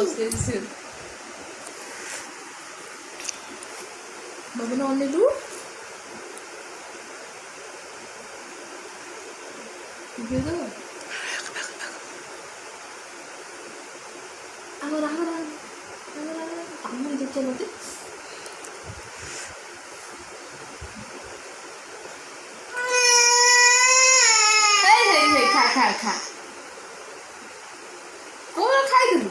stay still. Babana only do? Together. Agar. Kamu jadi nanti. Hey, खा. कौन खाई दिलु?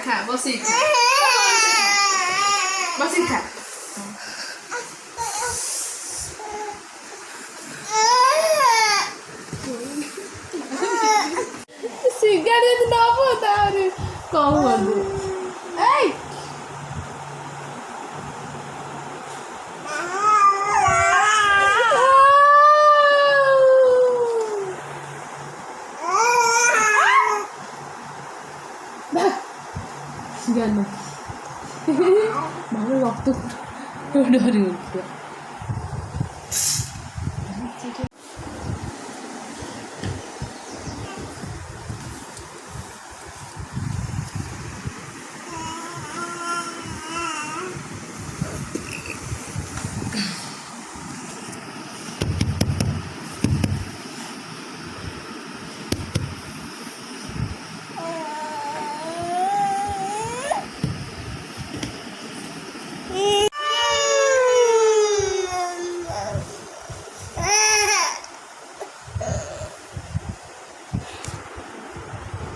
खा बसी खा सिगरेट ना पता रे कौन बोलू ए Gano. Malu waktu udah